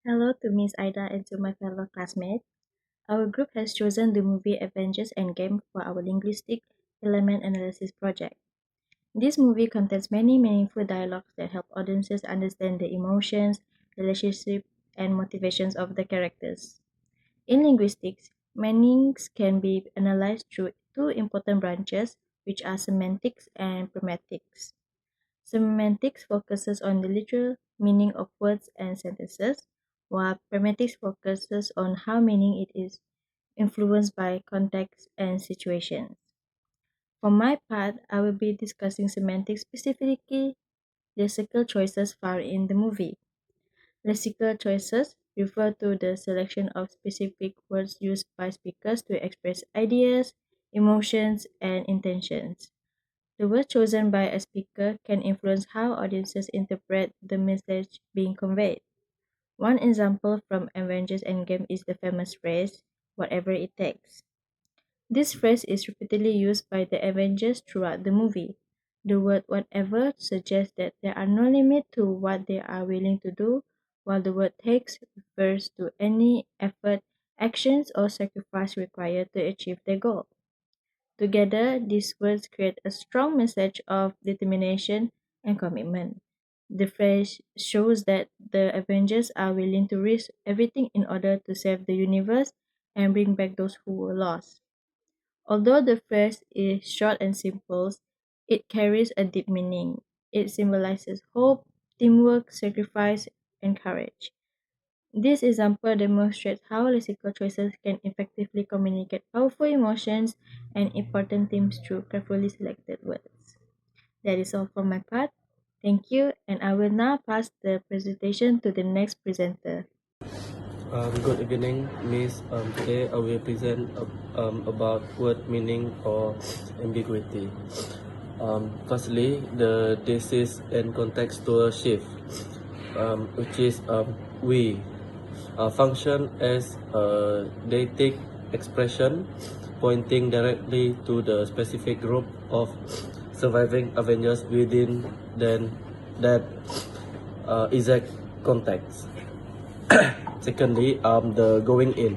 Hello to Miss Ida and to my fellow classmates. Our group has chosen the movie Avengers Endgame for our linguistic element analysis project. This movie contains many meaningful dialogues that help audiences understand the emotions, relationships, and motivations of the characters. In linguistics, meanings can be analyzed through two important branches, which are semantics and pragmatics. Semantics focuses on the literal meaning of words and sentences, while pragmatics focuses on how meaning it is influenced by context and situations. For my part, I will be discussing semantics, specifically lexical choices found in the movie. Lexical choices refer to the selection of specific words used by speakers to express ideas, emotions, and intentions. The word chosen by a speaker can influence how audiences interpret the message being conveyed. One example from Avengers Endgame is the famous phrase, whatever it takes. This phrase is repeatedly used by the Avengers throughout the movie. The word whatever suggests that there are no limit to what they are willing to do, while the word takes refers to any effort, actions, or sacrifice required to achieve their goal. Together, these words create a strong message of determination and commitment. The phrase shows that the Avengers are willing to risk everything in order to save the universe and bring back those who were lost. Although the phrase is short and simple, it carries a deep meaning. It symbolizes hope, teamwork, sacrifice, and courage. This example demonstrates how lexical choices can effectively communicate powerful emotions and important themes through carefully selected words. That is all for my part. Thank you, and I will now pass the presentation to the next presenter. Good evening, Miss. Today I will present about word meaning or ambiguity. Firstly, the thesis and contextual shift, which is we function as a deictic expression pointing directly to the specific group of surviving Avengers within then that exact context. Secondly, the going in,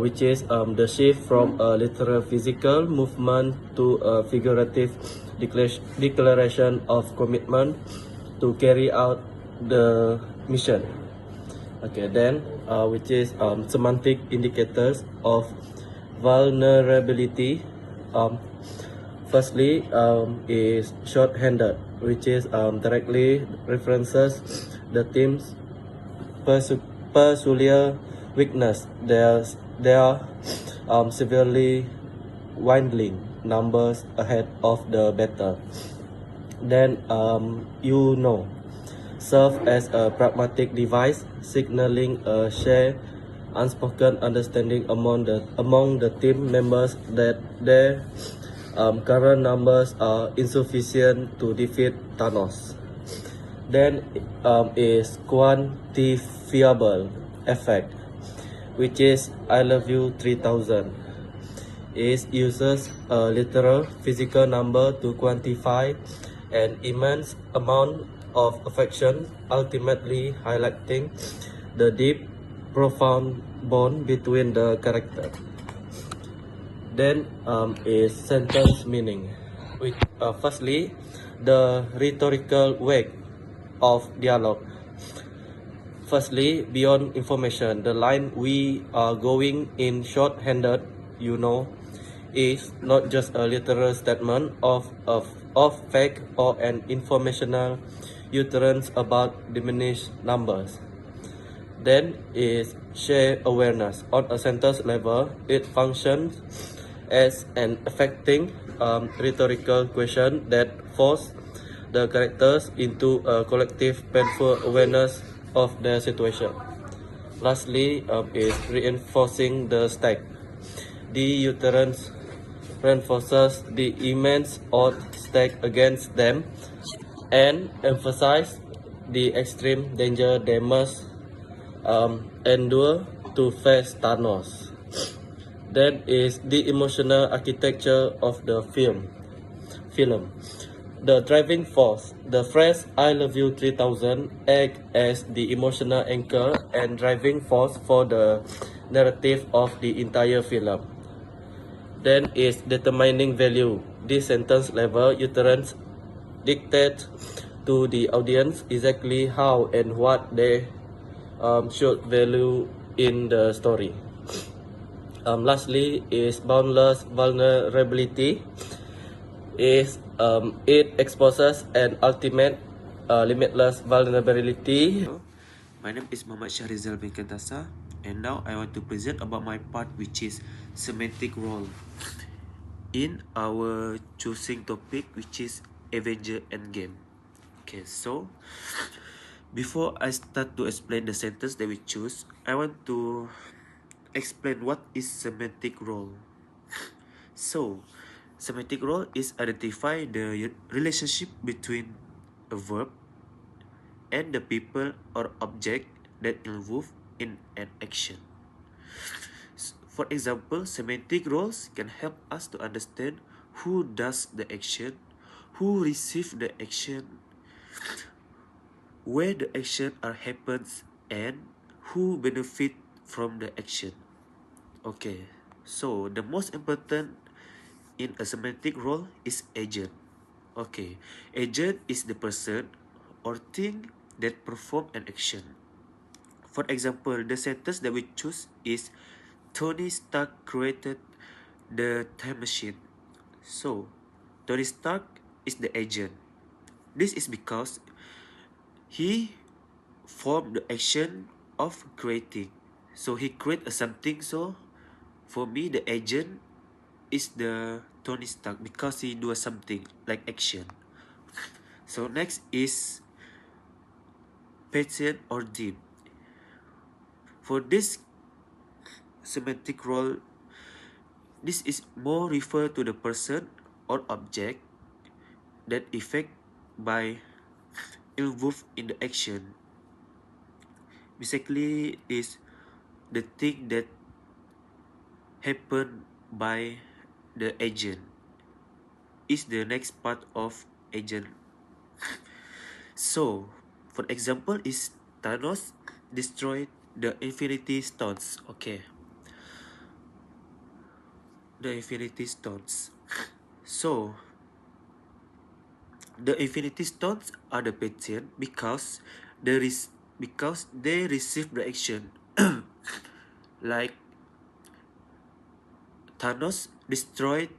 which is the shift from a literal physical movement to a figurative declaration of commitment to carry out the mission. Okay, then which is semantic indicators of vulnerability. Um, Firstly, is short-handed, which is directly references the theme's peculiar weakness. There are severely dwindling numbers ahead of the battle. Then serve as a pragmatic device, signaling a shared unspoken understanding among the team members that their current numbers are insufficient to defeat Thanos. Then is quantifiable effect, which is I love you 3000. It uses a literal physical number to quantify an immense amount of affection, ultimately highlighting the deep, profound bond between the character. Then is sentence meaning, which firstly, the rhetorical weight of dialogue. Firstly, beyond information, the line "we are going in short-handed," is not just a literal statement of fact or an informational utterance about diminished numbers. Then is share awareness. On a sentence level, it functions as an affecting rhetorical question that force the characters into a collective painful awareness of their situation. Lastly, is reinforcing the stake. The utterance reinforces the immense odds stacked against them and emphasize the extreme danger they must endure to face Thanos. That is the emotional architecture of the film. The driving force. The phrase I love you 3000 act as the emotional anchor and driving force for the narrative of the entire film. Then is determining value. This sentence level utterance dictates to the audience exactly how and what they should value in the story. Lastly is boundless vulnerability. It exposes an ultimate limitless vulnerability. My name is Muhammad Shahrizal bin Kantasa, and now I want to present about my part, which is semantic role in our choosing topic, which is Avenger Endgame. Okay, so before I start to explain the sentence that we choose, I want to explain what is semantic role. So, semantic role is identify the relationship between a verb and the people or object that involve in an action. For example, semantic roles can help us to understand who does the action, who receives the action, where the action are happens, and who benefit from the action. Okay, so the most important in a semantic role is agent. Okay, agent is the person or thing that perform an action. For example, the sentence that we choose is Tony Stark created the time machine. So, Tony Stark is the agent. This is because he formed the action of creating. So he create something. So for me, the agent is the Tony Stark because he do something like action. So next is patient or dim. For this semantic role, this is more refer to the person or object that effect by involved in the action. Basically is the thing that happen by the agent is the next part of agent. So for example is Thanos destroyed the Infinity Stones. Okay, the Infinity Stones. So the Infinity Stones are the patient because because they receive the action. Like Thanos destroyed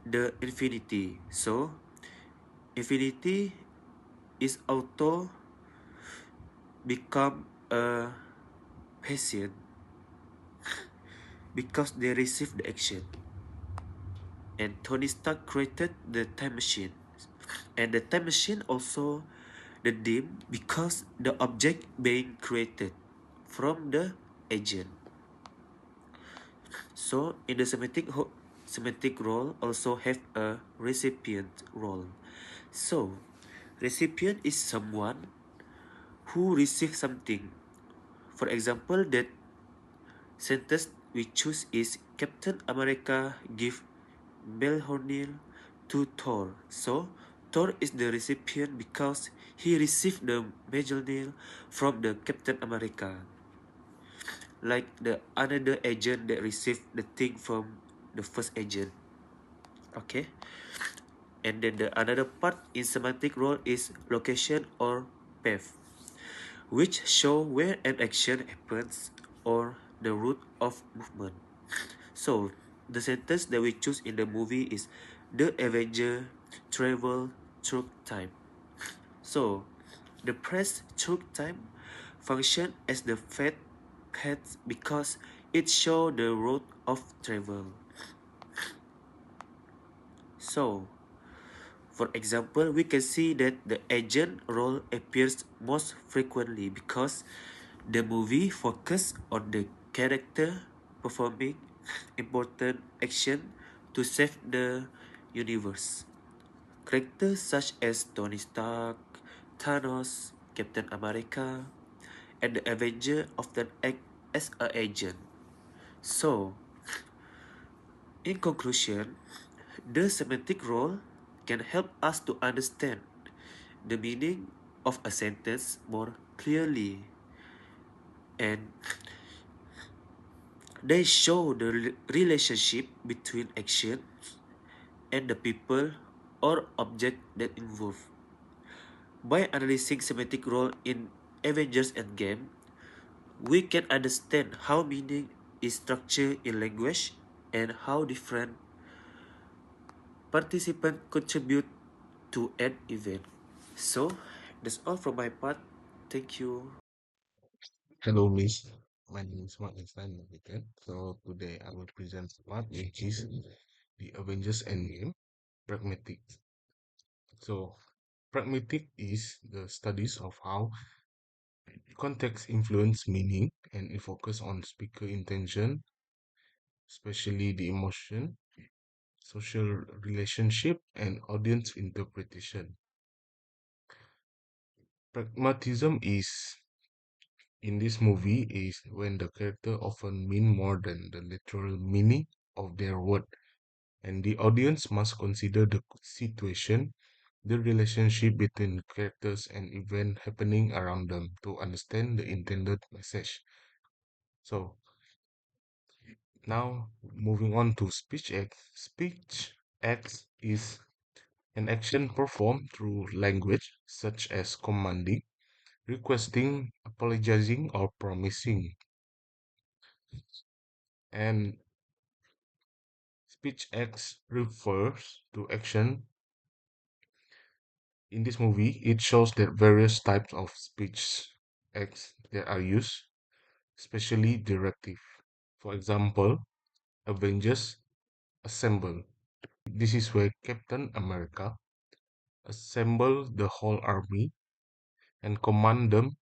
the Infinity. So Infinity is auto become a patient because they receive the action. And Tony Stark created the time machine. And the time machine also the dim because the object being created from the agent. So in the semantic role also have a recipient role. So recipient is someone who receives something. For example, that sentence we choose is Captain America give Mjolnir to Thor. So Thor is the recipient because he received the Mjolnir from the Captain America. Like the another agent that received the thing from the first agent. Okay. And then the another part in semantic role is location or path, which show where an action happens or the route of movement. So the sentence that we choose in the movie is the Avenger travel through time. So the press through time function as the fate path because it show the road of travel. So for example, we can see that the agent role appears most frequently because the movie focuses on the character performing important action to save the universe. Characters such as Tony Stark, Thanos, Captain America, and the Avenger often act as an agent. So, in conclusion, the semantic role can help us to understand the meaning of a sentence more clearly, and they show the relationship between action and the people or object that involve. By analyzing semantic role in Avengers Endgame, we can understand how meaning is structured in language and how different participants contribute to an event. So, that's all from my part. Thank you. Hello, Miss. My name is Mark Einstein again. So today I will present part which is the Avengers Endgame, pragmatic. So pragmatic is the studies of how context influence meaning, and it focus on speaker intention, especially the emotion, social relationship, and audience interpretation. Pragmatism is in this movie is when the character often mean more than the literal meaning of their word, and the audience must consider the situation, the relationship between characters and event happening around them to understand the intended message. So now moving on to speech acts. Speech acts is an action performed through language such as commanding, requesting, apologizing, or promising. And speech acts refers to action. In this movie, it shows that various types of speech acts that are used, especially directive. For example, Avengers Assemble. This is where Captain America assemble the whole army and command them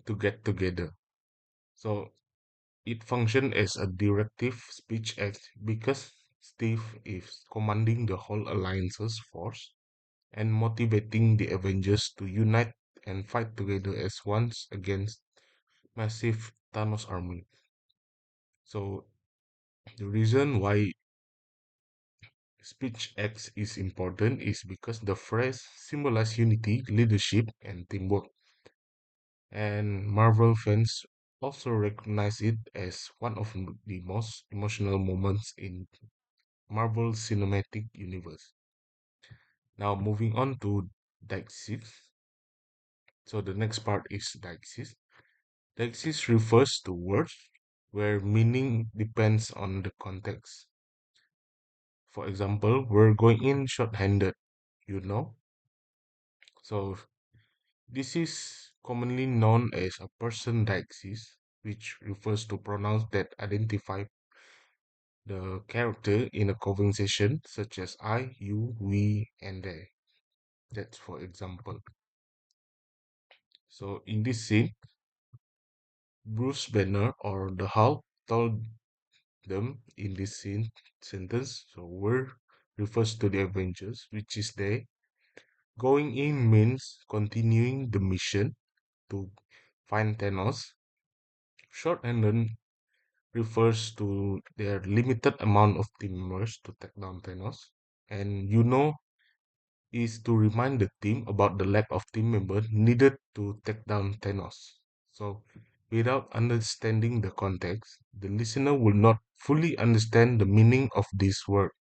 to get together. So it functions as a directive speech act because Steve is commanding the whole alliance's force and motivating the Avengers to unite and fight together as one against massive Thanos army. So the reason why speech X is important is because the phrase symbolizes unity, leadership, and teamwork. And Marvel fans also recognize it as one of the most emotional moments in Marvel Cinematic Universe. Now moving on to Deixis. So the next part is Deixis. Deixis refers to words where meaning depends on the context. For example, we're going in short-handed, you know. So this is commonly known as a person deixis, which refers to pronouns that identify the character in a conversation, such as I, you, we, and they. That's for example. So in this scene, Bruce Banner or the Hulk told them in this scene sentence. So word refers to the Avengers, which is they. Going in means continuing the mission to find Thanos. Short-handed refers to their limited amount of team members to take down Thanos. And is to remind the team about the lack of team members needed to take down Thanos. So, without understanding the context, the listener will not fully understand the meaning of this word.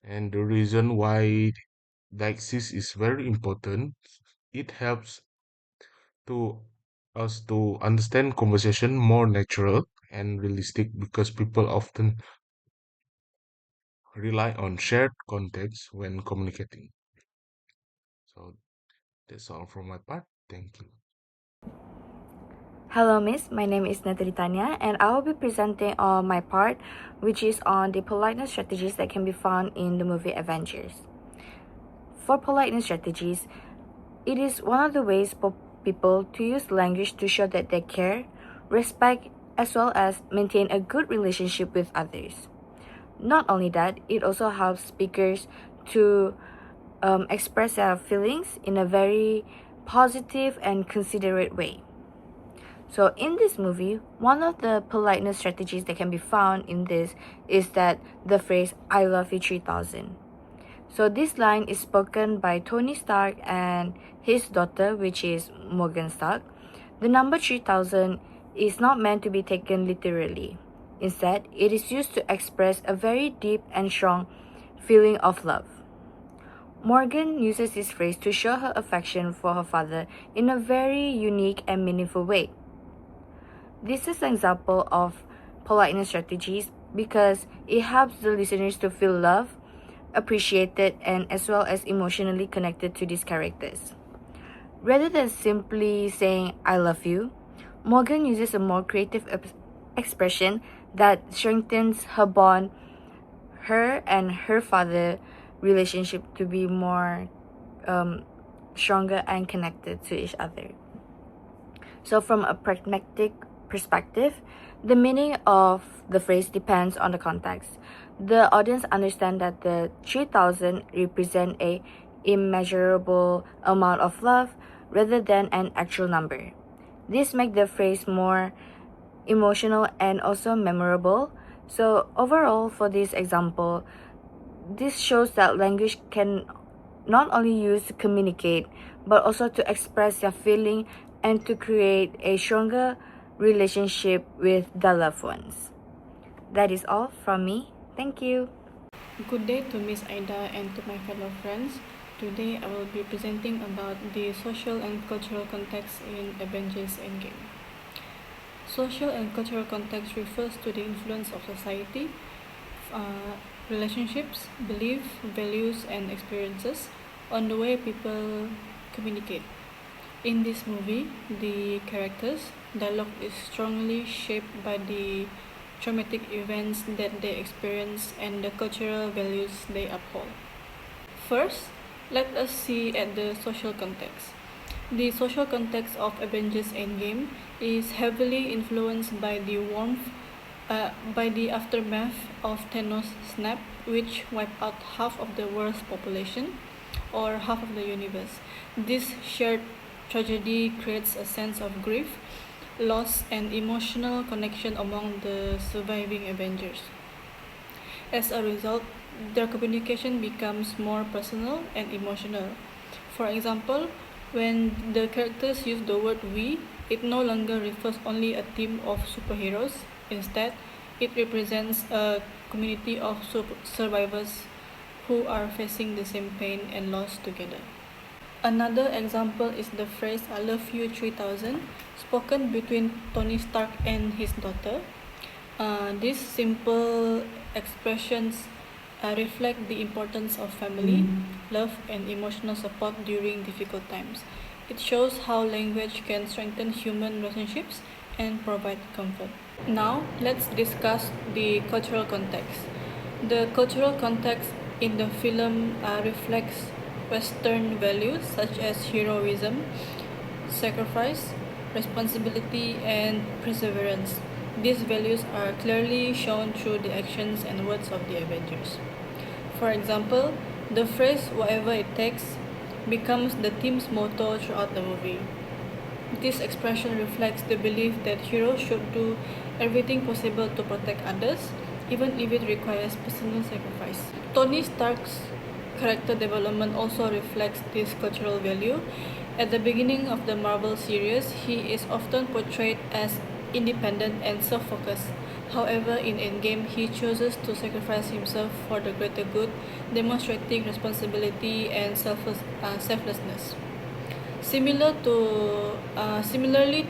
And the reason why Deixis is very important, it helps to us to understand conversation more natural and realistic because people often rely on shared context when communicating. So that's all from my part. Thank you. Hello, Miss. My name is Natalie Tanya, and I will be presenting on my part, which is on the politeness strategies that can be found in the movie Avengers. For politeness strategies, it is one of the ways for people to use language to show that they care, respect, as well as maintain a good relationship with others. Not only that, it also helps speakers to express their feelings in a very positive and considerate way. So in this movie, one of the politeness strategies that can be found in this is that the phrase "I love you 3000." So this line is spoken by Tony Stark and his daughter, which is Morgan Stark. The number 3000 is not meant to be taken literally. Instead, it is used to express a very deep and strong feeling of love. Morgan uses this phrase to show her affection for her father in a very unique and meaningful way. This is an example of politeness strategies because it helps the listeners to feel loved, appreciated, and as well as emotionally connected to these characters. Rather than simply saying, I love you, Morgan uses a more creative expression that strengthens her bond, her and her father relationship to be more stronger and connected to each other. So, from a pragmatic perspective, the meaning of the phrase depends on the context. The audience understand that the 3000 represent a immeasurable amount of love rather than an actual number. This makes the phrase more emotional and also memorable. So overall, for this example, this shows that language can not only use to communicate but also to express their feeling and to create a stronger relationship with the loved ones. That is all from me. Thank you. Good day to Miss Aida and to my fellow friends. Today I will be presenting about the social and cultural context in Avengers Endgame. Social and cultural context refers to the influence of society, relationships, beliefs, values, and experiences on the way people communicate. In this movie, the characters' dialogue is strongly shaped by the traumatic events that they experience and the cultural values they uphold. First, let us see at the social context. The social context of Avengers Endgame is heavily influenced by by the aftermath of Thanos' snap, which wiped out half of the world's population, or half of the universe. This shared tragedy creates a sense of grief, loss, and emotional connection among the surviving Avengers. As a result, their communication becomes more personal and emotional. For example, when the characters use the word we, it no longer refers only a team of superheroes. Instead, it represents a community of survivors who are facing the same pain and loss together. Another example is the phrase I love you 3000, spoken between Tony Stark and his daughter. These simple expressions reflect the importance of family, love, and emotional support during difficult times. It shows how language can strengthen human relationships and provide comfort. Now, let's discuss the cultural context. The cultural context in the film reflects Western values such as heroism, sacrifice, responsibility, and perseverance. These values are clearly shown through the actions and words of the Avengers. For example, the phrase whatever it takes becomes the team's motto throughout the movie. This expression reflects the belief that heroes should do everything possible to protect others, even if it requires personal sacrifice. Tony Stark's character development also reflects this cultural value. At the beginning of the Marvel series, he is often portrayed as independent and self-focused. However, in Endgame, he chooses to sacrifice himself for the greater good, demonstrating responsibility and selflessness. Similarly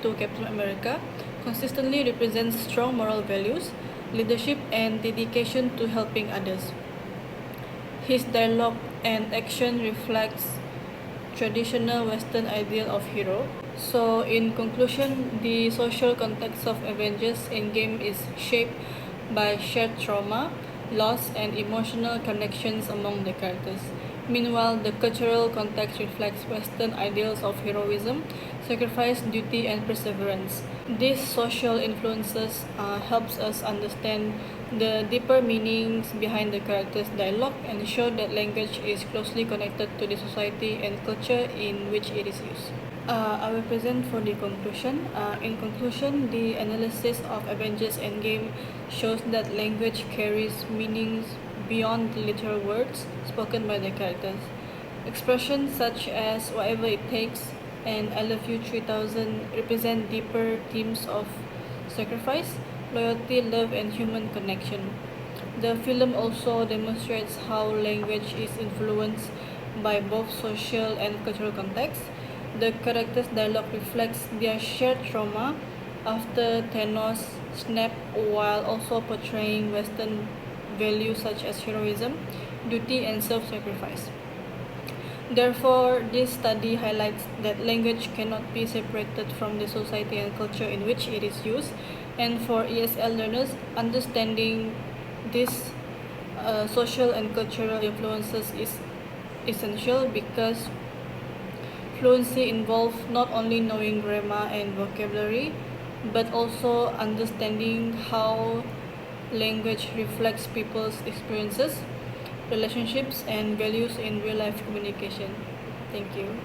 to Captain America, consistently represents strong moral values, leadership, and dedication to helping others. His dialogue and action reflects traditional Western ideal of hero. So, in conclusion, the social context of Avengers Endgame is shaped by shared trauma, loss, and emotional connections among the characters. Meanwhile, the cultural context reflects Western ideals of heroism, sacrifice, duty, and perseverance. These social influences helps us understand the deeper meanings behind the characters' dialogue and show that language is closely connected to the society and culture in which it is used. I will present for the conclusion. In conclusion, the analysis of Avengers Endgame shows that language carries meanings beyond the literal words spoken by the characters. Expressions such as whatever it takes and I love you 3000 represent deeper themes of sacrifice, loyalty, love, and human connection. The film also demonstrates how language is influenced by both social and cultural context. The characters' dialogue reflects their shared trauma after Thanos snap while also portraying Western values such as heroism, duty, and self sacrifice. Therefore, this study highlights that language cannot be separated from the society and culture in which it is used, and for ESL learners, understanding these social and cultural influences is essential because fluency involves not only knowing grammar and vocabulary but also understanding how language reflects people's experiences, relationships, and values in real life communication. Thank you.